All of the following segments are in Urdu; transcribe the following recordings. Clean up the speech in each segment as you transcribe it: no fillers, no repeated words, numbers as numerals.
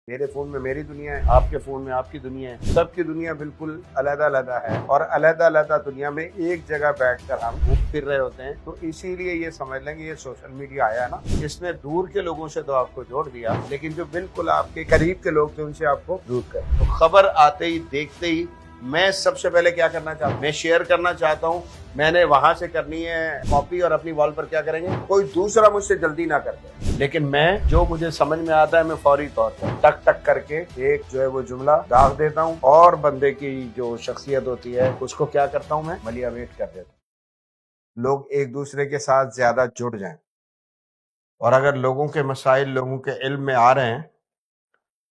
میرے فون میں میری دنیا ہے، آپ کے فون میں آپ کی دنیا ہے، سب کی دنیا بالکل علیحدہ علیحدہ ہے، اور علیحدہ علیحدہ دنیا میں ایک جگہ بیٹھ کر ہم گھوم پھر رہے ہوتے ہیں۔ تو اسی لیے یہ سمجھ لیں کہ یہ سوشل میڈیا آیا ہے نا، اس نے دور کے لوگوں سے تو آپ کو جوڑ دیا، لیکن جو بالکل آپ کے قریب کے لوگ تھے ان سے آپ کو دور کر۔ تو خبر آتے ہی دیکھتے ہی میں سب سے پہلے کیا کرنا چاہتا ہوں، میں شیئر کرنا چاہتا ہوں، میں نے وہاں سے کرنی ہے کاپی اور اپنی وال پر کیا کریں گے، کوئی دوسرا مجھ سے جلدی نہ کرتے، لیکن میں جو مجھے سمجھ میں آتا ہے میں فوری طور پر ٹک ٹک کر کے ایک جو ہے وہ جملہ داغ دیتا ہوں، اور بندے کی جو شخصیت ہوتی ہے اس کو کیا کرتا ہوں، میں ملیامیٹ کر دیتا ہوں، لوگ ایک دوسرے کے ساتھ زیادہ جڑ جائیں، اور اگر لوگوں کے مسائل لوگوں کے علم میں آ رہے ہیں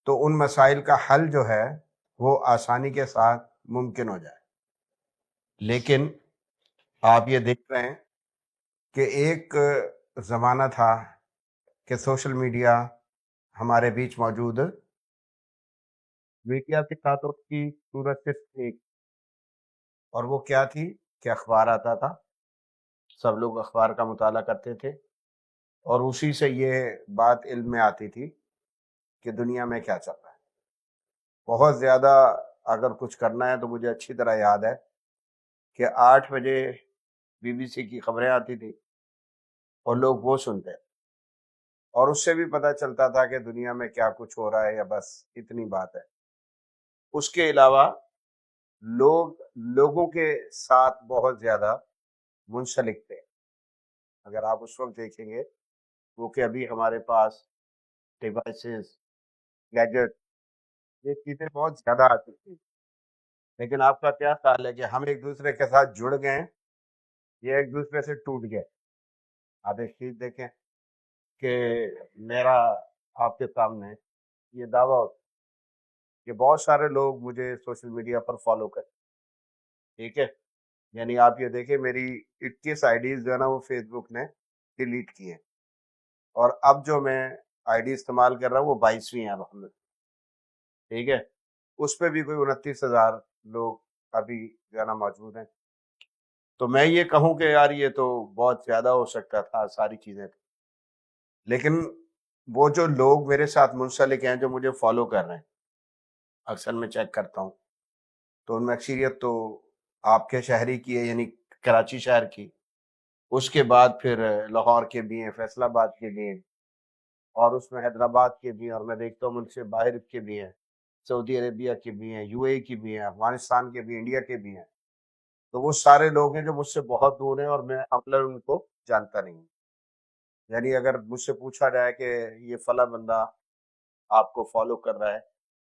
تو ان مسائل کا حل جو ہے وہ آسانی کے ساتھ ممکن ہو جائے۔ لیکن آپ یہ دیکھ رہے ہیں کہ ایک زمانہ تھا کہ سوشل میڈیا ہمارے بیچ موجود میڈیا کے ساتھ اس کی صورت صرف ایک، اور وہ کیا تھی کہ اخبار آتا تھا، سب لوگ اخبار کا مطالعہ کرتے تھے، اور اسی سے یہ بات علم میں آتی تھی کہ دنیا میں کیا چل رہا ہے۔ بہت زیادہ اگر کچھ کرنا ہے تو مجھے اچھی طرح یاد ہے کہ 8 بجے BBC کی خبریں آتی تھی اور لوگ وہ سنتے، اور اس سے بھی پتہ چلتا تھا کہ دنیا میں کیا کچھ ہو رہا ہے، یا بس اتنی بات ہے۔ اس کے علاوہ لوگوں کے ساتھ بہت زیادہ منسلک تھے۔ اگر آپ اس وقت دیکھیں گے وہ کہ ابھی ہمارے پاس ڈیوائسز، گیجٹ، یہ چیزیں بہت زیادہ آ چکی ہیں، لیکن آپ کا کیا خیال ہے کہ ہم ایک دوسرے کے ساتھ جڑ گئے یا ایک دوسرے سے ٹوٹ گئے؟ آپ ایک چیز دیکھیں کہ میرا آپ کے سامنے یہ دعویٰ ہوتا ہے کہ بہت سارے لوگ مجھے سوشل میڈیا پر فالو کریں، ٹھیک ہے، یعنی آپ یہ دیکھیں میری 21 آئی ڈیز جو ہے نا وہ فیس بک نے ڈیلیٹ کی ہیں، اور اب جو میں آئی ڈی استعمال کر رہا ہوں وہ 22ویں ہے الحمد، ٹھیک ہے، اس پہ بھی کوئی 29,000 لوگ ابھی جو ہے نا موجود ہیں۔ تو میں یہ کہوں کہ یار یہ تو بہت زیادہ ہو سکتا تھا ساری چیزیں، لیکن وہ جو لوگ میرے ساتھ منسلک ہیں جو مجھے فالو کر رہے ہیں، اکثر میں چیک کرتا ہوں تو ان میں اکثریت تو آپ کے شہری کی ہے، یعنی کراچی شہر کی، اس کے بعد پھر لاہور کے بھی ہیں، فیصل آباد کے بھی ہیں، اور اس میں حیدرآباد کے بھی ہیں، اور میں دیکھتا ہوں ملک سے باہر کے بھی ہیں، سعودی عربیہ کے بھی ہیں، UAE کی بھی ہیں، افغانستان کے بھی، انڈیا کے بھی ہیں۔ تو وہ سارے لوگ ہیں جو مجھ سے بہت دور ہیں اور میں عملاً ان کو جانتا نہیں ہوں۔ یعنی اگر مجھ سے پوچھا جائے کہ یہ فلاں بندہ آپ کو فالو کر رہا ہے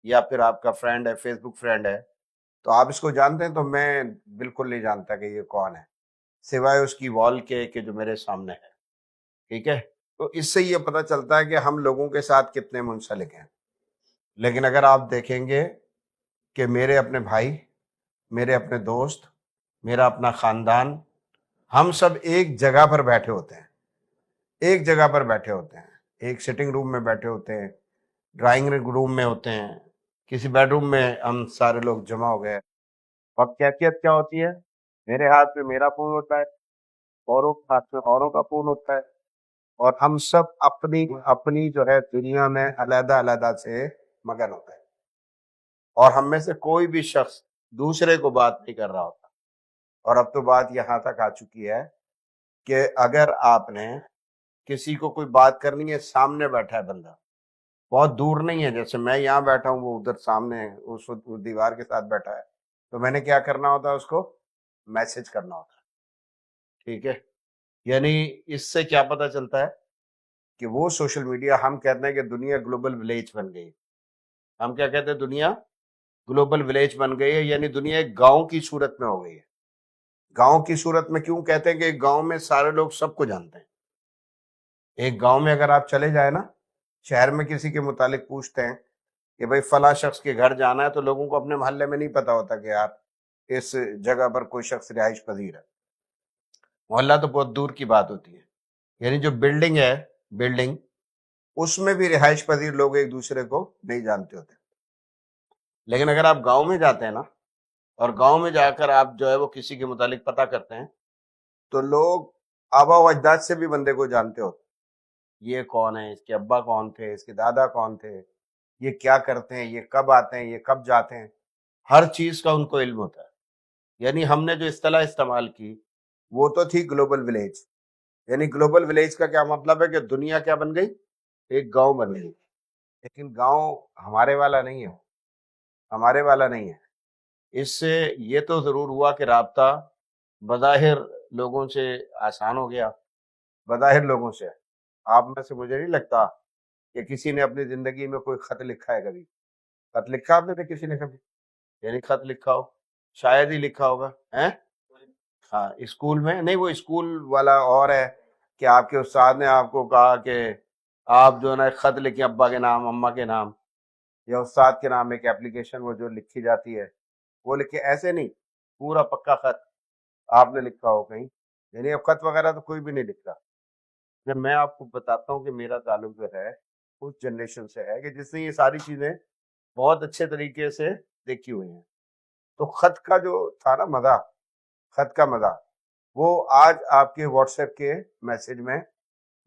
یا پھر آپ کا فرینڈ ہے، فیس بک فرینڈ ہے، تو آپ اس کو جانتے ہیں؟ تو میں بالکل نہیں جانتا کہ یہ کون ہے، سوائے اس کی وال کے کہ جو میرے سامنے ہے، ٹھیک ہے۔ تو اس سے یہ پتہ چلتا ہے کہ ہم لوگوں کے ساتھ کتنے منسلک ہیں۔ لیکن اگر آپ دیکھیں گے کہ میرے اپنے بھائی، میرے اپنے دوست، میرا اپنا خاندان، ہم سب ایک جگہ پر بیٹھے ہوتے ہیں، ایک جگہ پر بیٹھے ہوتے ہیں، ایک سٹنگ روم میں بیٹھے ہوتے ہیں، ڈرائنگ روم میں ہوتے ہیں، کسی بیڈ روم میں ہم سارے لوگ جمع ہو گئے، اور کیفیت کیا ہوتی ہے؟ میرے ہاتھ میں میرا فون ہوتا ہے، اوروں کے ہاتھ میں اوروں کا فون ہوتا ہے، اور ہم سب اپنی اپنی جو ہے دنیا میں علیحدہ علیحدہ سے مگن ہوتے ہیں، اور ہم میں سے کوئی بھی شخص دوسرے کو بات نہیں کر رہا ہوتا۔ اور اب تو بات یہاں تک آ چکی ہے کہ اگر آپ نے کسی کو کوئی بات کرنی ہے، سامنے بیٹھا ہے بندہ، بہت دور نہیں ہے، جیسے میں یہاں بیٹھا ہوں وہ ادھر سامنے ہے، اس دیوار کے ساتھ بیٹھا ہے، تو میں نے کیا کرنا ہوتا ہے؟ اس کو میسج کرنا ہوتا ہے، ٹھیک ہے۔ یعنی اس سے کیا پتہ چلتا ہے کہ وہ سوشل میڈیا، ہم کہتے ہیں کہ دنیا گلوبل ولیج بن گئی، ہم کیا کہتے ہیں؟ دنیا گلوبل ولیج بن گئی ہے، یعنی دنیا ایک گاؤں کی صورت میں ہو گئی ہے۔ گاؤں کی صورت میں کیوں کہتے ہیں؟ کہ ایک گاؤں میں سارے لوگ سب کو جانتے ہیں۔ ایک گاؤں میں اگر آپ چلے جائیں نا، شہر میں کسی کے متعلق پوچھتے ہیں کہ بھائی فلاں شخص کے گھر جانا ہے، تو لوگوں کو اپنے محلے میں نہیں پتا ہوتا کہ یار اس جگہ پر کوئی شخص رہائش پذیر ہے، محلہ تو بہت دور کی بات ہوتی ہے۔ یعنی جو بلڈنگ ہے، بلڈنگ، اس میں بھی رہائش پذیر لوگ ایک دوسرے کو نہیں جانتے ہوتے۔ لیکن اگر آپ گاؤں میں جاتے ہیں نا، اور گاؤں میں جا کر آپ جو ہے وہ کسی کے متعلق پتہ کرتے ہیں، تو لوگ آبا و اجداد سے بھی بندے کو جانتے ہوتے، یہ کون ہے، اس کے ابا کون تھے، اس کے دادا کون تھے، یہ کیا کرتے ہیں، یہ کب آتے ہیں، یہ کب جاتے ہیں، ہر چیز کا ان کو علم ہوتا ہے۔ یعنی ہم نے جو اصطلاح استعمال کی وہ تو تھی گلوبل ولیج، یعنی گلوبل ولیج کا کیا مطلب ہے کہ دنیا کیا بن گئی، ایک گاؤں بن گئی، لیکن گاؤں ہمارے والا نہیں ہے، ہمارے والا نہیں ہے۔ اس سے یہ تو ضرور ہوا کہ رابطہ بظاہر لوگوں سے آسان ہو گیا، بظاہر لوگوں سے۔ آپ میں سے مجھے نہیں لگتا کہ کسی نے اپنی زندگی میں کوئی خط لکھا ہے کبھی، خط لکھا آپ نے کسی نے کبھی، یعنی خط لکھا ہو، شاید ہی لکھا ہوگا، ہیں؟ ہاں، اسکول میں نہیں، وہ اسکول والا اور ہے کہ آپ کے استاد نے آپ کو کہا کہ آپ جو ہے نا ایک خط لکھیں ابا کے نام، اماں کے نام، یا استاد کے نام، ایک اپلیکیشن وہ جو لکھی جاتی ہے وہ لکھے، ایسے نہیں پورا پکا خط آپ نے لکھا ہو کہیں، یعنی اب خط وغیرہ تو کوئی بھی نہیں لکھتا۔ جب میں آپ کو بتاتا ہوں کہ میرا تعلق جو ہے اس جنریشن سے ہے کہ جس نے یہ ساری چیزیں بہت اچھے طریقے سے دیکھی ہوئی ہیں، تو خط کا جو تھا نا مزہ، خط کا مزہ وہ آج آپ کے واٹس ایپ کے میسج میں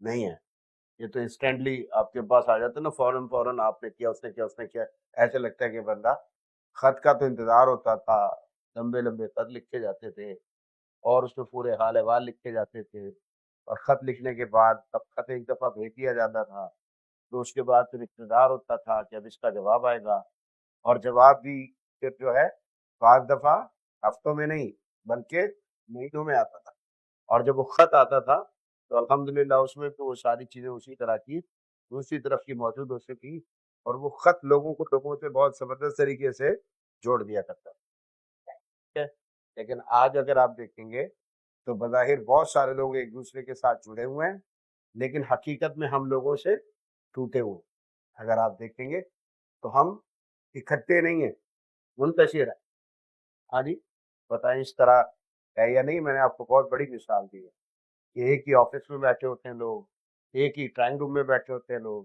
نہیں ہے۔ یہ تو انسٹنٹلی آپ کے پاس آ جاتا ہے نا، فوراً آپ نے کیا، اس نے کیا، اس نے کیا، ایسے لگتا ہے کہ بندہ، خط کا تو انتظار ہوتا تھا، لمبے لمبے خط لکھے جاتے تھے اور اس میں پورے حال احوال لکھے جاتے تھے، اور خط لکھنے کے بعد تب خط ایک دفعہ بھیج دیا جاتا تھا، تو اس کے بعد پھر انتظار ہوتا تھا کہ اب اس کا جواب آئے گا، اور جواب بھی پھر جو ہے بعض دفعہ ہفتوں میں نہیں بلکہ مہینوں میں آتا تھا، اور جب وہ خط آتا تھا تو الحمدللہ اس میں تو وہ ساری چیزیں اسی طرح کی دوسری طرف کی موجود ہو سکی، اور وہ خط لوگوں کو لوگوں سے بہت زبردست طریقے سے جوڑ دیا کرتا تھا، ٹھیک ہے؟ لیکن آج اگر آپ دیکھیں گے تو بظاہر بہت سارے لوگ ایک دوسرے کے ساتھ جڑے ہوئے ہیں، لیکن حقیقت میں ہم لوگوں سے ٹوٹے ہوئے ہیں۔ اگر آپ دیکھیں گے تو ہم اکٹھے نہیں ہیں، منتشر ہیں۔ ہاں جی، بتائیں اس طرح ہے یا نہیں؟ میں نے آپ کو بہت بڑی مثال دی ہے کہ ایک ہی آفس میں بیٹھے ہوتے ہیں لوگ، ایک ہی ڈرائنگ روم میں بیٹھے ہوتے ہیں لوگ،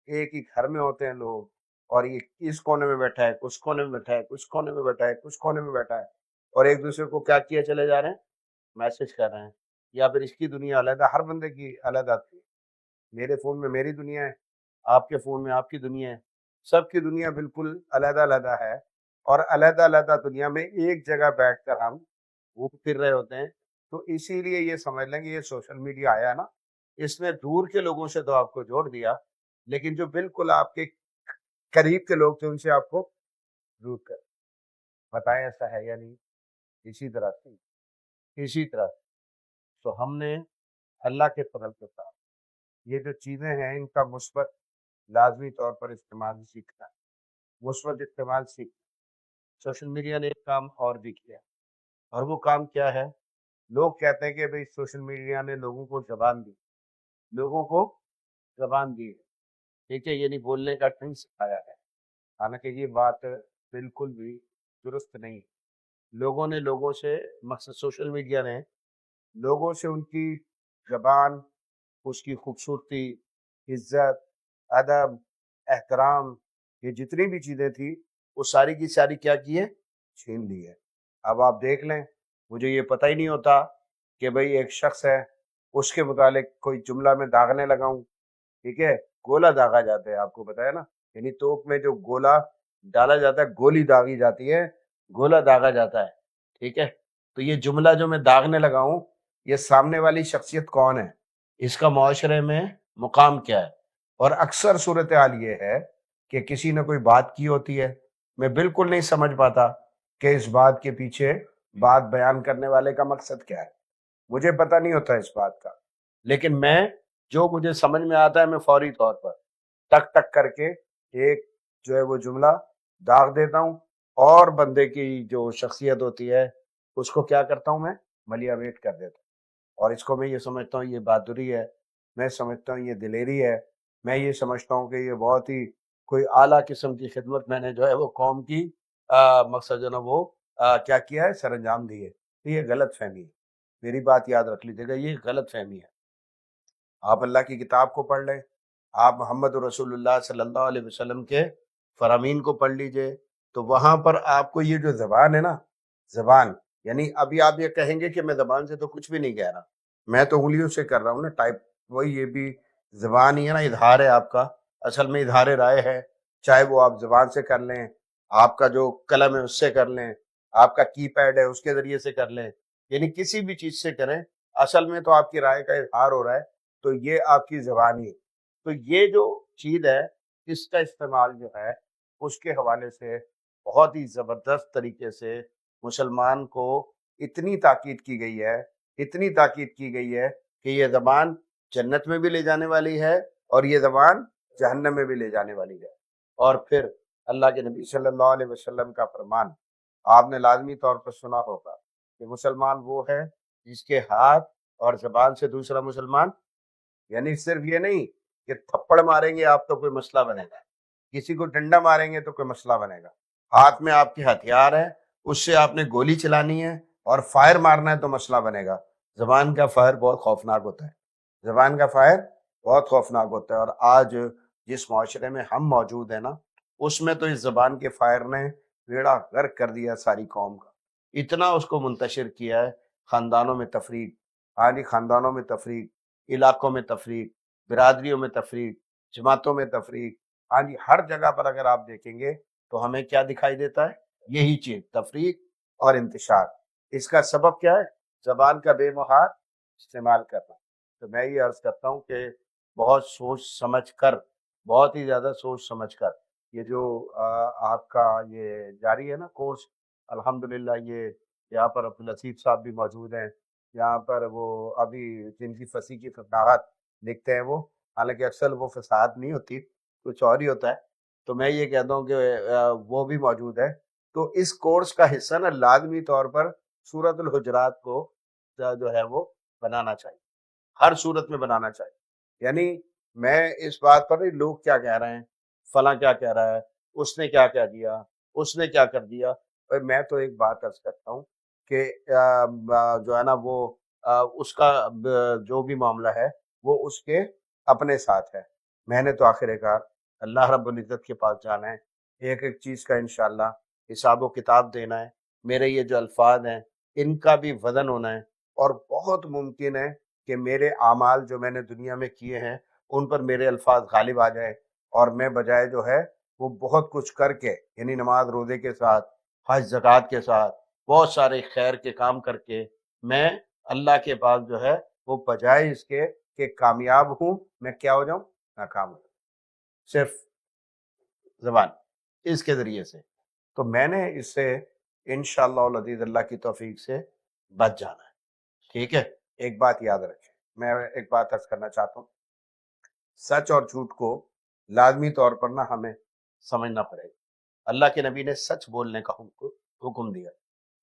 ایک ہی گھر میں ہوتے ہیں لوگ، اور یہ اس کونے میں بیٹھا ہے، کچھ کونے میں بیٹھا ہے، کچھ کونے میں بیٹھا ہے، کچھ کونے میں بیٹھا ہے، اور ایک دوسرے کو کیا کیے چلے جا رہے ہیں، میسج کر رہے ہیں، یا پھر اس کی دنیا علیحدہ، ہر بندے کی علیحدہ تھی، میرے فون میں میری دنیا ہے، آپ کے فون میں آپ کی دنیا ہے، سب کی دنیا بالکل علیحدہ علیحدہ ہے، اور علیحدہ علیحدہ دنیا میں ایک جگہ بیٹھ کر ہم گھوم پھر رہے ہوتے ہیں۔ تو اسی لیے یہ سمجھ لیں کہ یہ سوشل میڈیا آیا نا، اس نے دور کے لوگوں سے تو آپ کو جوڑ دیا، لیکن جو بالکل آپ کے قریب کے لوگ تھے ان سے آپ کو دور کر۔ بتائیں ایسا ہے یا نہیں؟ اسی طرح تو ہم نے اللہ کے فضل کے ساتھ یہ جو چیزیں ہیں ان کا مثبت لازمی طور پر استعمال سیکھنا ہے، مثبت استعمال سیکھنا۔ سوشل میڈیا نے ایک کام اور بھی کیا، اور وہ کام کیا ہے؟ لوگ کہتے ہیں کہ بھئی سوشل میڈیا نے لوگوں کو زبان دی، لوگوں کو زبان دی ہے، ٹھیک ہے، یعنی بولنے کا ڈھنگ سکھایا ہے، حالانکہ یہ بات بالکل بھی درست نہیں ہے۔ لوگوں نے لوگوں سے، مقصد سوشل میڈیا نے لوگوں سے ان کی زبان، اس کی خوبصورتی، عزت، ادب، احترام، یہ جتنی بھی چیزیں تھیں وہ ساری کی ساری کیا کی ہے؟ چھین لی ہے۔ اب آپ دیکھ لیں، مجھے یہ پتہ ہی نہیں ہوتا کہ بھئی ایک شخص ہے، اس کے متعلق کوئی جملہ میں داغنے لگا ہوں، ٹھیک ہے، گولا داغا جاتا ہے، آپ کو پتہ ہے نا، یعنی توپ میں جو گولا ڈالا جاتا ہے، گولی داغی جاتی ہے، گولا داغا جاتا ہے، ٹھیک ہے، تو یہ جملہ جو میں داغنے لگا ہوں، یہ سامنے والی شخصیت کون ہے، اس کا معاشرے میں مقام کیا ہے؟ اور اکثر صورتحال یہ ہے کہ کسی نے کوئی بات کی ہوتی ہے، میں بالکل نہیں سمجھ پاتا کہ اس بات کے پیچھے بات بیان کرنے والے کا مقصد کیا ہے، مجھے پتہ نہیں ہوتا اس بات کا، لیکن میں جو مجھے سمجھ میں آتا ہے میں فوری طور پر ٹک ٹک کر کے ایک جو ہے وہ جملہ داغ دیتا ہوں، اور بندے کی جو شخصیت ہوتی ہے اس کو کیا کرتا ہوں، میں ملیا میٹ کر دیتا ہوں، اور اس کو میں یہ سمجھتا ہوں یہ بہادری ہے، میں سمجھتا ہوں یہ دلیری ہے، میں یہ سمجھتا ہوں کہ یہ بہت ہی کوئی اعلیٰ قسم کی خدمت میں نے جو ہے وہ قوم کی مقصد جو نا وہ کیا کیا ہے، سر انجام دی ہے۔ تو یہ غلط فہمی ہے، میری بات یاد رکھ لیجیے گا، یہ غلط فہمی ہے۔ آپ اللہ کی کتاب کو پڑھ لیں، آپ محمد رسول اللہ صلی اللہ علیہ وسلم کے فرامین کو پڑھ لیجئے، تو وہاں پر آپ کو یہ جو زبان ہے نا، زبان، یعنی ابھی آپ یہ کہیں گے کہ میں زبان سے تو کچھ بھی نہیں کہہ رہا، میں تو انگلیوں سے کر رہا ہوں نا ٹائپ، وہی یہ بھی زبان ہی ہے نا، اظہار ہے آپ کا، اصل میں اظہار رائے ہے، چاہے وہ آپ زبان سے کر لیں، آپ کا جو قلم ہے اس سے کر لیں، آپ کا کی پیڈ ہے اس کے ذریعے سے کر لیں، یعنی کسی بھی چیز سے کریں، اصل میں تو آپ کی رائے کا اظہار ہو رہا ہے، تو یہ آپ کی زبان ہی ہے۔ تو یہ جو چیز ہے اس کا استعمال جو ہے اس کے حوالے سے بہت ہی زبردست طریقے سے مسلمان کو اتنی تاکید کی گئی ہے، اتنی تاکید کی گئی ہے کہ یہ زبان جنت میں بھی لے جانے والی ہے اور یہ زبان جہنم میں بھی لے جانے والی ہے۔ اور پھر اللہ کے نبی صلی اللہ علیہ وسلم کا فرمان آپ نے لازمی طور پر سنا ہوگا کہ مسلمان وہ ہے جس کے ہاتھ اور زبان سے دوسرا مسلمان، یعنی صرف یہ نہیں کہ تھپڑ ماریں گے آپ تو کوئی مسئلہ بنے گا، کسی کو ڈنڈا ماریں گے تو کوئی مسئلہ بنے گا، ہاتھ میں آپ کے ہتھیار ہے اس سے آپ نے گولی چلانی ہے اور فائر مارنا ہے تو مسئلہ بنے گا۔ زبان کا فائر بہت خوفناک ہوتا ہے، زبان کا فائر بہت خوفناک ہوتا ہے، اور آج جس معاشرے میں ہم موجود ہیں نا اس میں تو اس زبان کے فائر نے بیڑا غرق کر دیا ساری قوم کا، اتنا اس کو منتشر کیا ہے، خاندانوں میں تفریق، آدھی خاندانوں میں تفریق، علاقوں میں تفریق، برادریوں میں تفریق، جماعتوں میں تفریق، ہاں جی ہر جگہ پر اگر آپ دیکھیں گے تو ہمیں کیا دکھائی دیتا ہے؟ یہی چیز، تفریق اور انتشار۔ اس کا سبب کیا ہے؟ زبان کا بے مہار استعمال کرنا۔ تو میں یہ عرض کرتا ہوں کہ بہت سوچ سمجھ کر، بہت ہی زیادہ سوچ سمجھ کر یہ جو آپ کا یہ جاری ہے نا کورس، الحمدللہ یہ یہاں پر عبداللطیف صاحب بھی موجود ہیں، یہاں پر وہ ابھی جن کی فصیح کی فصاحت لکھتے ہیں وہ، حالانکہ اکثر وہ فصاحت نہیں ہوتی، کچھ اور ہی ہوتا ہے، تو میں یہ کہتا ہوں کہ وہ بھی موجود ہے۔ تو اس کورس کا حصہ نا لازمی طور پر سورۃ الحجرات کو جو ہے وہ بنانا چاہیے، ہر صورت میں بنانا چاہیے۔ یعنی میں اس بات پر نہیں لوگ کیا کہہ رہے ہیں، فلاں کیا کہہ رہا ہے، اس نے کیا کہہ دیا، اس نے کیا کر دیا، اور میں تو ایک بات عرض کرتا ہوں کہ جو ہے نا وہ اس کا جو بھی معاملہ ہے وہ اس کے اپنے ساتھ ہے، میں نے تو آخر کار اللہ رب العزت کے پاس جانا ہے، ایک ایک چیز کا انشاءاللہ حساب و کتاب دینا ہے، میرے یہ جو الفاظ ہیں ان کا بھی وزن ہونا ہے، اور بہت ممکن ہے کہ میرے اعمال جو میں نے دنیا میں کیے ہیں ان پر میرے الفاظ غالب آ جائے، اور میں بجائے جو ہے وہ بہت کچھ کر کے، یعنی نماز روزے کے ساتھ، حج زکوٰۃ کے ساتھ، بہت سارے خیر کے کام کر کے میں اللہ کے پاس جو ہے وہ بجائے اس کے کہ کامیاب ہوں، میں کیا ہو جاؤں؟ ناکام ہو جاؤں، صرف زبان اس کے ذریعے سے۔ تو میں نے اس سے انشاءاللہ العزیز اللہ کی توفیق سے بچ جانا ہے، ٹھیک ہے؟ ایک بات یاد رکھیں، میں ایک بات عرض کرنا چاہتا ہوں، سچ اور جھوٹ کو لازمی طور پر نہ ہمیں سمجھنا پڑے گا۔ اللہ کے نبی نے سچ بولنے کا حکم دیا،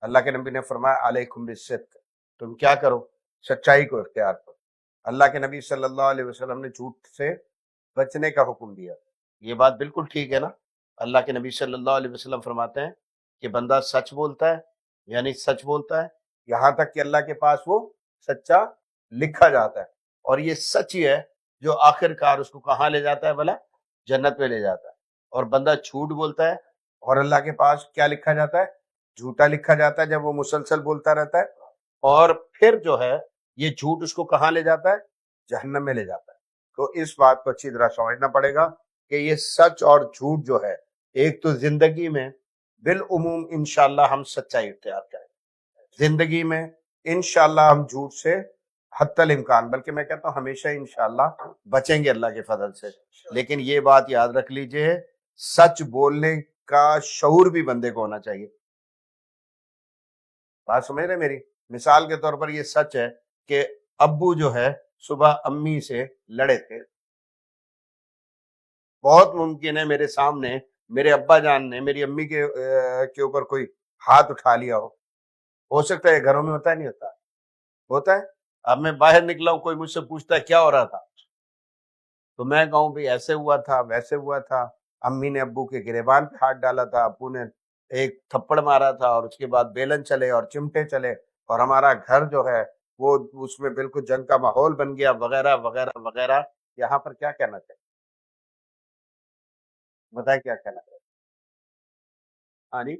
اللہ کے نبی نے فرمایا علیکم بالصدق، تم کیا کرو؟ سچائی کو اختیار کرو۔ اللہ کے نبی صلی اللہ علیہ وسلم نے جھوٹ سے بچنے کا حکم دیا، یہ بات بالکل ٹھیک ہے نا؟ اللہ کے نبی صلی اللہ علیہ وسلم فرماتے ہیں کہ بندہ سچ بولتا ہے، یعنی سچ بولتا ہے یہاں تک کہ اللہ کے پاس وہ سچا لکھا جاتا ہے، اور یہ سچ ہی ہے جو آخر کار اس کو کہاں لے جاتا ہے بھلا؟ جنت میں لے جاتا ہے۔ اور بندہ جھوٹ بولتا ہے اور اللہ کے پاس کیا لکھا جاتا ہے؟ جھوٹا لکھا جاتا ہے، جب وہ مسلسل بولتا رہتا ہے، اور پھر جو ہے یہ جھوٹ اس کو کہاں لے جاتا ہے؟ جہنم میں لے جاتا ہے۔ تو اس بات کو اچھی طرح سمجھنا پڑے گا کہ یہ سچ اور جھوٹ جو ہے، ایک تو زندگی میں بالعموم انشاءاللہ ہم سچائی اختیار کریں، زندگی میں انشاءاللہ ہم جھوٹ سے حتی الامکان، بلکہ میں کہتا ہوں ہمیشہ انشاءاللہ بچیں گے اللہ کے فضل سے۔ لیکن یہ بات یاد رکھ لیجئے، سچ بولنے کا شعور بھی بندے کو ہونا چاہیے۔ بات سمجھ رہے میری؟ مثال کے طور پر یہ سچ ہے کہ ابو جو ہے صبح امی سے لڑے تھے، بہت ممکن ہے میرے سامنے میرے ابا جان نے میری امی کے اوپر کوئی ہاتھ اٹھا لیا ہو سکتا ہے، گھروں میں ہوتا ہے نہیں ہوتا؟ ہوتا ہے۔ اب میں باہر نکلا ہوں، کوئی مجھ سے پوچھتا ہے کیا ہو رہا تھا، تو میں کہوں بھی ایسے ہوا تھا، ویسے ہوا تھا، امی نے ابو کے گریبان پہ ہاتھ ڈالا تھا، ابو نے ایک تھپڑ مارا تھا، اور اس کے بعد بیلن چلے اور چمٹے چلے، اور ہمارا گھر جو ہے وہ اس میں بالکل جنگ کا ماحول بن گیا، وغیرہ وغیرہ وغیرہ۔ یہاں پر کیا کہنا چاہیے؟ بتائیں کیا کہنا چاہیے؟ ہاں جی،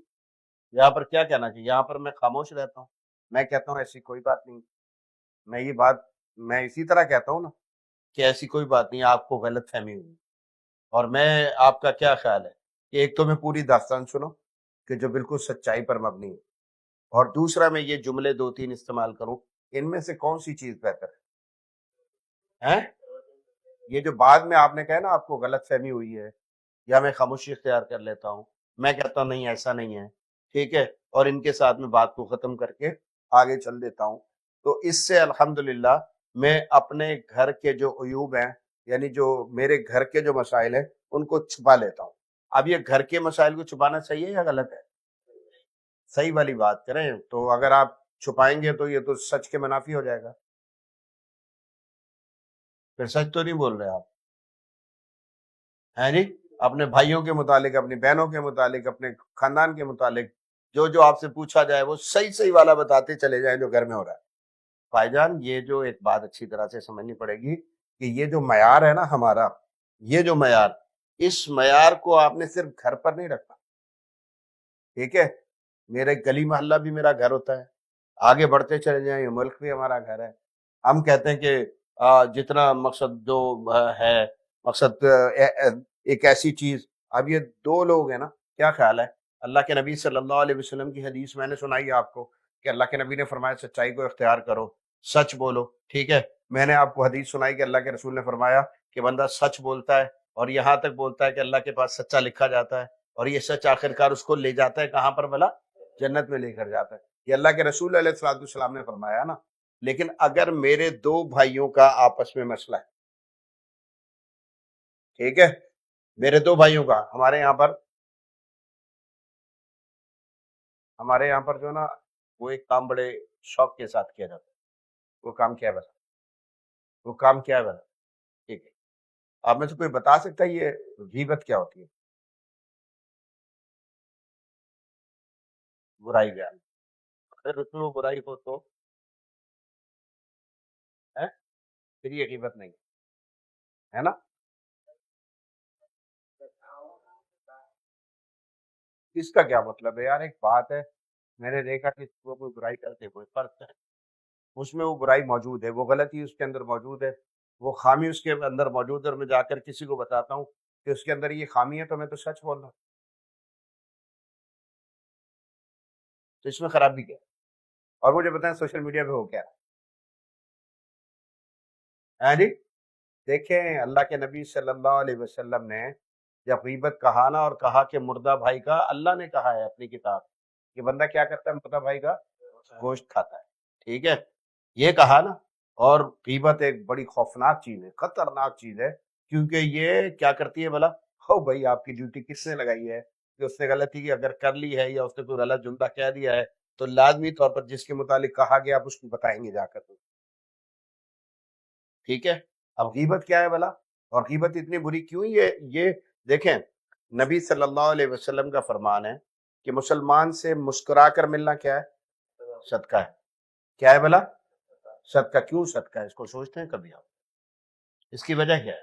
یہاں پر کیا کہنا چاہیے؟ یہاں پر میں خاموش رہتا ہوں، میں کہتا ہوں ایسی کوئی بات نہیں، میں یہ بات میں اسی طرح کہتا ہوں نا کہ ایسی کوئی بات نہیں، آپ کو غلط فہمی ہوئی، اور میں آپ کا کیا خیال ہے کہ ایک تو میں پوری داستان سنوں کہ جو بالکل سچائی پر مبنی ہے، اور دوسرا میں یہ جملے 2-3 استعمال کروں، ان میں سے کون سی چیز بہتر ہے؟ یہ جو بعد میں آپ نے کہا نا آپ کو غلط فہمی ہوئی ہے یا میں خاموشی اختیار کر لیتا ہوں، میں کہتا ہوں نہیں ایسا نہیں ہے، ٹھیک ہے، اور ان کے ساتھ میں بات کو ختم کر کے آگے چل دیتا ہوں، تو اس سے الحمدللہ میں اپنے گھر کے جو عیوب ہیں، یعنی جو میرے گھر کے جو مسائل ہیں ان کو چھپا لیتا ہوں۔ اب یہ گھر کے مسائل کو چھپانا صحیح ہے یا غلط ہے؟ صحیح والی بات کریں، تو اگر آپ چھپائیں گے تو یہ تو سچ کے منافی ہو جائے گا، پھر سچ تو نہیں بول رہے آپ، ہے جی؟ اپنے بھائیوں کے متعلق، اپنی بہنوں کے متعلق، اپنے خاندان کے متعلق جو آپ سے پوچھا جائے وہ صحیح صحیح والا بتاتے چلے جائیں جو گھر میں ہو رہا ہے۔ بھائی جان یہ جو ایک بات اچھی طرح سے سمجھنی پڑے گی کہ یہ جو معیار ہے نا ہمارا، یہ جو معیار، اس معیار کو آپ نے صرف گھر پر نہیں رکھا، ٹھیک ہے؟ میرے گلی محلہ بھی میرا گھر ہوتا ہے، آگے بڑھتے چلے جائیں یہ ملک بھی ہمارا گھر ہے۔ ہم کہتے ہیں کہ جتنا مقصد جو ہے مقصد ایک ایسی چیز، اب یہ دو لوگ ہیں نا، کیا خیال ہے؟ اللہ کے نبی صلی اللہ علیہ وسلم کی حدیث میں نے سنائی ہے آپ کو کہ اللہ کے نبی نے فرمایا سچائی کو اختیار کرو، سچ بولو، ٹھیک ہے؟ میں نے آپ کو حدیث سنائی کہ اللہ کے رسول نے فرمایا کہ بندہ سچ بولتا ہے اور یہاں تک بولتا ہے کہ اللہ کے پاس سچا لکھا جاتا ہے، اور یہ سچ آخرکار اس کو لے جاتا ہے کہاں پر بھلا؟ جنت میں لے کر جاتا ہے۔ یہ اللہ کے رسول علیہ الصلوۃ والسلام نے فرمایا نا۔ لیکن اگر میرے دو بھائیوں کا آپس میں مسئلہ ہے، ٹھیک ہے، میرے دو بھائیوں کا، ہمارے یہاں پر جو ہے نا وہ ایک کام بڑے شوق کے ساتھ کیا جاتا ہے، وہ کام کیا ہے بتا؟ وہ کام کیا ہے بتا؟ ٹھیک ہے، آپ میں سے کوئی بتا سکتا ہے یہ غیبت کیا ہوتی ہے؟ برائی بیان، اگر اس میں وہ برائی ہو تو ہے، پھر یہ غیبت نہیں ہے نا؟ اس کا کیا مطلب ہے یار؟ ایک بات ہے، میں نے دیکھا کہ وہ کوئی برائی کرتے کوئی فرض ہے، اس میں وہ برائی موجود ہے، وہ غلطی اس کے اندر موجود ہے، وہ خامی اس کے اندر موجود ہے، اور میں جا کر کسی کو بتاتا ہوں کہ اس کے اندر یہ خامی ہے، تو میں تو سچ بول رہا ہوں، تو اس میں خرابی کیا ہے؟ اور مجھے بتائیں سوشل میڈیا پہ ہو کیا ہے جی؟ دیکھیں اللہ کے نبی صلی اللہ علیہ وسلم نے جب غیبت کہا نا، اور کہا کہ مردہ بھائی کا، اللہ نے کہا ہے اپنی کتاب کہ بندہ کیا کرتا ہے؟ مردہ بھائی کا گوشت کھاتا ہے، ٹھیک ہے، یہ کہا نا۔ اور غیبت ایک بڑی خوفناک چیز ہے، خطرناک چیز ہے، کیونکہ یہ کیا کرتی ہے بھلا؟ ہو بھائی آپ کی ڈیوٹی کس نے لگائی ہے کہ اس نے غلطی کی اگر کر لی ہے یا اس نے کوئی غلط جملہ کہہ دیا ہے تو لازمی طور پر جس کے متعلق کہا گیا آپ اس کو بتائیں گے جا کر، ٹھیک ہے؟ اب غیبت کیا ہے بھلا؟ اور غیبت اتنی بری کیوں؟ یہ دیکھیں، نبی صلی اللہ علیہ وسلم کا فرمان ہے کہ مسلمان سے مسکرا کر ملنا کیا ہے؟ صدقہ ہے۔ کیا ہے بھلا؟ صدقہ۔ کیوں صدقہ ہے؟ اس کو سوچتے ہیں کبھی آپ؟ اس کی وجہ کیا ہے؟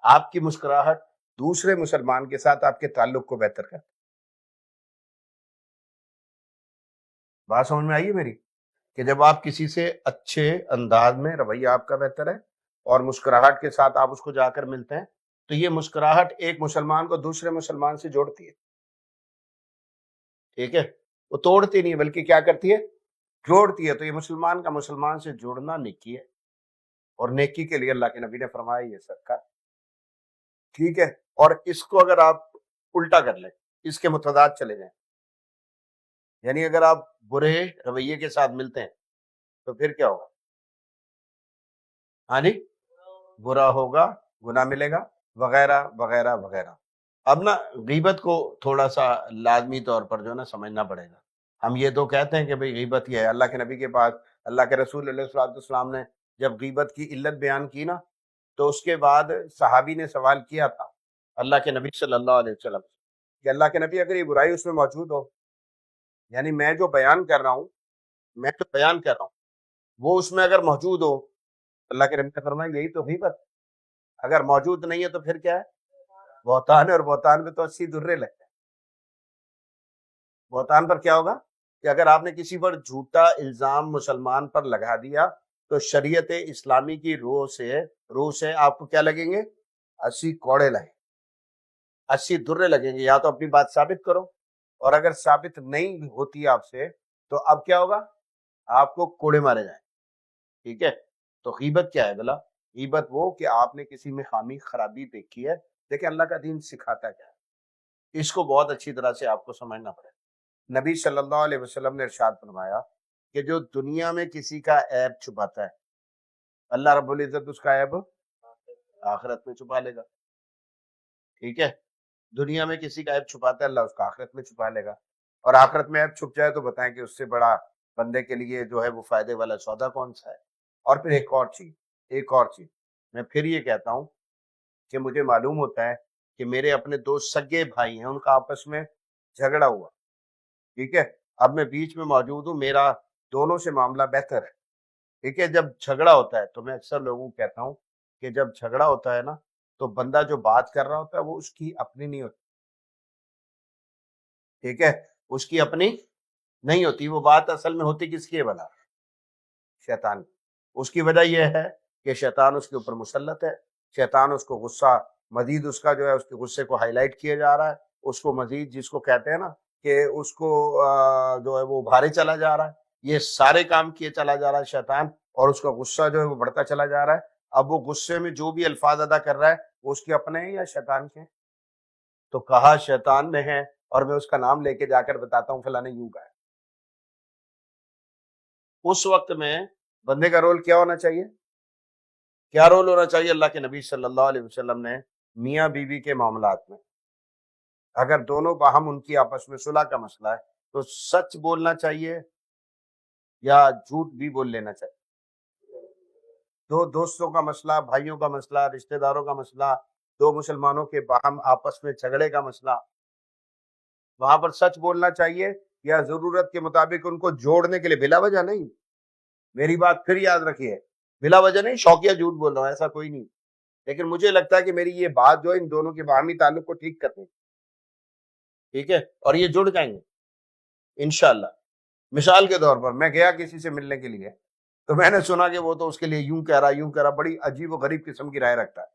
آپ کی مسکراہٹ دوسرے مسلمان کے ساتھ آپ کے تعلق کو بہتر کرتی ہے۔ بات سمجھ میں آئی ہے میری؟ کہ جب آپ کسی سے اچھے انداز میں رویہ آپ کا بہتر ہے اور مسکراہٹ کے ساتھ آپ اس کو جا کر ملتے ہیں، تو یہ مسکراہٹ ایک مسلمان کو دوسرے مسلمان سے جوڑتی ہے، ٹھیک ہے؟ وہ توڑتی نہیں بلکہ کیا کرتی ہے؟ جوڑتی ہے۔ تو یہ مسلمان کا مسلمان سے جوڑنا نیکی ہے، اور نیکی کے لیے اللہ کے نبی نے فرمایا یہ صدقہ، ٹھیک ہے؟ اور اس کو اگر آپ الٹا کر لیں، اس کے متضاد چلے جائیں، یعنی اگر آپ برے رویے کے ساتھ ملتے ہیں تو پھر کیا ہوگا؟ ہاں جی، برا ہوگا، گناہ ملے گا، وغیرہ وغیرہ وغیرہ۔ اب نا غیبت کو تھوڑا سا لازمی طور پر جو ہے نا سمجھنا پڑے گا۔ ہم یہ تو کہتے ہیں کہ بھئی غیبت یہ ہے، اللہ کے نبی کے پاس اللہ کے رسول علیہ الصلوۃ والسلام نے جب غیبت کی علت بیان کی نا، تو اس کے بعد صحابی نے سوال کیا تھا اللہ کے نبی صلی اللہ علیہ وسلم سے کہ اللہ کے نبی اگر یہ برائی اس میں موجود ہو، یعنی میں جو بیان کر رہا ہوں، وہ اس میں اگر موجود ہو، اللہ کے نبی نے فرمایا یہی تو غیبت، اگر موجود نہیں ہے تو پھر کیا ہے؟ بہتان ہے، اور بہتان میں تو 80 درے لگتے ہیں۔ بہتان پر کیا ہوگا کہ اگر آپ نے کسی پر جھوٹا الزام مسلمان پر لگا دیا تو شریعت اسلامی کی روح سے آپ کو کیا لگیں گے؟ 80 کوڑے لگیں، 80 درے لگیں گے، یا تو اپنی بات ثابت کرو، اور اگر ثابت نہیں ہوتی آپ سے تو اب کیا ہوگا؟ آپ کو کوڑے مارے جائیں. ٹھیک ہے؟ تو غیبت کیا ہے بلا؟ غیبت وہ کہ آپ نے کسی میں خامی خرابی دیکھی ہے. دیکھیں اللہ کا دین سکھاتا کیا ہے، اس کو بہت اچھی طرح سے آپ کو سمجھنا پڑے. نبی صلی اللہ علیہ وسلم نے ارشاد فرمایا کہ جو دنیا میں کسی کا عیب چھپاتا ہے، اللہ رب العزت اس کا عیب آخرت میں چھپا لے گا. ٹھیک ہے؟ دنیا میں کسی کا عیب چھپاتا ہے، اللہ اس کا آخرت میں چھپا لے گا. اور آخرت میں عیب چھپ جائے تو بتائیں کہ اس سے بڑا بندے کے لیے جو ہے وہ فائدے والا سودا کون سا ہے. اور پھر ایک اور چیز میں پھر یہ کہتا ہوں کہ مجھے معلوم ہوتا ہے کہ میرے اپنے دو سگے بھائی ہیں، ان کا آپس میں جھگڑا ہوا. ٹھیک ہے؟ اب میں بیچ میں موجود ہوں، میرا دونوں سے معاملہ بہتر ہے. ٹھیک ہے؟ جب جھگڑا ہوتا ہے تو میں اکثر لوگوں کو کہتا ہوں کہ جب جھگڑا ہوتا ہے نا تو بندہ جو بات کر رہا ہوتا ہے وہ اس کی اپنی نہیں ہوتی. ٹھیک ہے؟ اس کی اپنی نہیں ہوتی، وہ بات اصل میں ہوتی کس کی ہے بلا؟ شیطان. اس کی وجہ یہ ہے کہ شیطان اس کے اوپر مسلط ہے. شیطان اس کو غصہ مزید اس کا جو ہے اس کے غصے کو ہائی لائٹ کیا جا رہا ہے، اس کو مزید جس کو کہتے ہیں نا کہ اس کو جو ہے وہ بھارے چلا جا رہا ہے. یہ سارے کام کیے چلا جا رہا ہے شیطان، اور اس کا غصہ جو ہے وہ بڑھتا چلا جا رہا ہے. اب وہ غصے میں جو بھی الفاظ ادا کر رہا ہے وہ اس کے اپنے ہیں یا شیطان کے؟ تو کہا شیطان نے ہے، اور میں اس کا نام لے کے جا کر بتاتا ہوں فلاں نے یوں کہا ہے. اس وقت میں بندے کا رول کیا ہونا چاہیے؟ کیا رول ہونا چاہیے؟ اللہ کے نبی صلی اللہ علیہ وسلم نے میاں بیوی کے معاملات میں اگر دونوں باہم ان کی آپس میں صلح کا مسئلہ ہے تو سچ بولنا چاہیے یا جھوٹ بھی بول لینا چاہیے. دو دوستوں کا مسئلہ، بھائیوں کا مسئلہ، رشتہ داروں کا مسئلہ، دو مسلمانوں کے باہم آپس میں جھگڑے کا مسئلہ، وہاں پر سچ بولنا چاہیے یا ضرورت کے مطابق ان کو جوڑنے کے لیے؟ بلا وجہ نہیں، میری بات پھر یاد رکھیے، بلا وجہ نہیں شوقیہ جھوٹ بول رہا ہوں، ایسا کوئی نہیں. لیکن مجھے لگتا ہے کہ میری یہ بات جو ہے ان دونوں کے باہمی تعلق کو ٹھیک کرتے ہیں. ٹھیک ہے؟ اور یہ جڑ جائیں گے انشاءاللہ. مثال کے طور پر میں گیا کسی سے ملنے کے لیے تو میں نے سنا کہ وہ تو اس کے لیے یوں کہہ رہا، بڑی عجیب و غریب قسم کی رائے رکھتا ہے.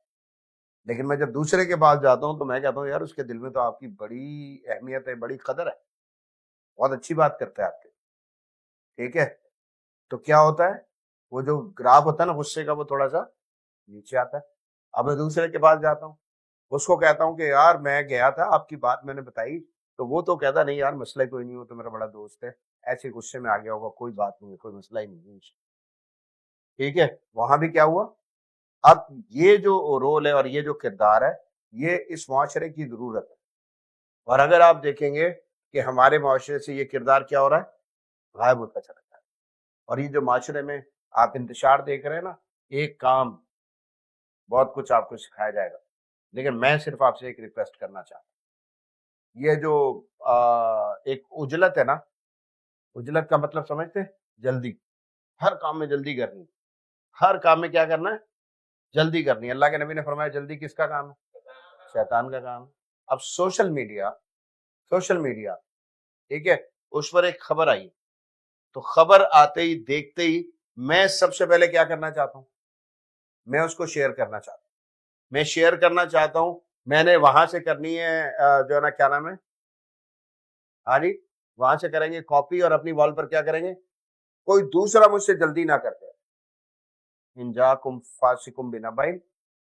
لیکن میں جب دوسرے کے پاس جاتا ہوں تو میں کہتا ہوں یار اس کے دل میں تو آپ کی بڑی اہمیت ہے، بڑی قدر ہے، بہت اچھی بات کرتا ہے آپ کے. ٹھیک ہے؟ تو کیا ہوتا ہے، وہ جو گراف ہوتا ہے نا غصے کا وہ تھوڑا سا نیچے آتا ہے. اب میں دوسرے کے پاس جاتا ہوں، اس کو کہتا ہوں کہ یار میں گیا تھا، آپ کی بات میں نے بتائی تو وہ تو کہتا نہیں یار مسئلہ کوئی نہیں، ہو تو میرا بڑا دوست ہے، ایسے غصے میں آ گیا ہوگا، کوئی بات نہیں ہے، کوئی مسئلہ ہی نہیں ہے. ٹھیک ہے؟ وہاں بھی کیا ہوا؟ اب یہ جو رول ہے اور یہ جو کردار ہے یہ اس معاشرے کی ضرورت ہے. اور اگر آپ دیکھیں گے کہ ہمارے معاشرے سے یہ کردار کیا ہو رہا ہے، غائب ہوتا چلا جائے. اور یہ جو معاشرے میں آپ انتشار دیکھ رہے ہیں نا، ایک کام بہت کچھ آپ کو سکھایا جائے گا، لیکن میں صرف آپ سے ایک ریکویسٹ کرنا چاہتا ہوں. یہ جو ایک عجلت ہے نا، عجلت کا مطلب سمجھتے ہیں؟ جلدی، ہر کام میں جلدی کرنی، ہر کام میں کیا کرنا ہے؟ جلدی کرنی. اللہ کے نبی نے فرمایا جلدی کس کا کام ہے؟ شیطان کا کام. اب سوشل میڈیا ٹھیک ہے، اس پر ایک خبر آئی تو خبر آتے ہی دیکھتے ہی میں سب سے پہلے کیا کرنا چاہتا ہوں؟ میں اس کو شیئر کرنا چاہتا ہوں. میں نے وہاں سے کرنی ہے جو ہے نا کیا نام ہے، ہاں جی، وہاں سے کریں گے کاپی اور اپنی وال پر کیا کریں گے، کوئی دوسرا مجھ سے جلدی نہ کرتے. ان جاکم فاسقم بنبأ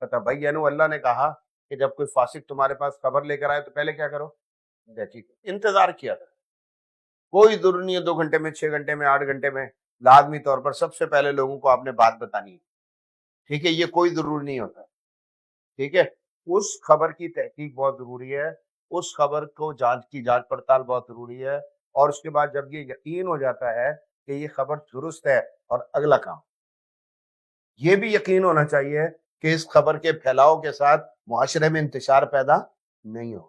فتبینوا، اللہ نے کہا کہ جب کوئی فاسق تمہارے پاس خبر لے کر آئے تو پہلے کیا کرو؟ انتظار کیا کرو. کوئی ضرور نہیں ہے 2 گھنٹے میں، 6 گھنٹے میں، 8 گھنٹے میں، لازمی طور پر سب سے پہلے لوگوں کو آپ نے بات بتانی ہے. ٹھیک ہے؟ یہ کوئی ضرور نہیں ہوتا. ٹھیک ہے؟ اس خبر کی تحقیق بہت ضروری ہے، اس خبر کو جانچ پڑتال بہت ضروری ہے. اور اس کے بعد جب یہ یقین ہو جاتا ہے کہ یہ خبر درست ہے، اور اگلا کام یہ بھی یقین ہونا چاہیے کہ اس خبر کے پھیلاؤ کے ساتھ معاشرے میں انتشار پیدا نہیں ہو.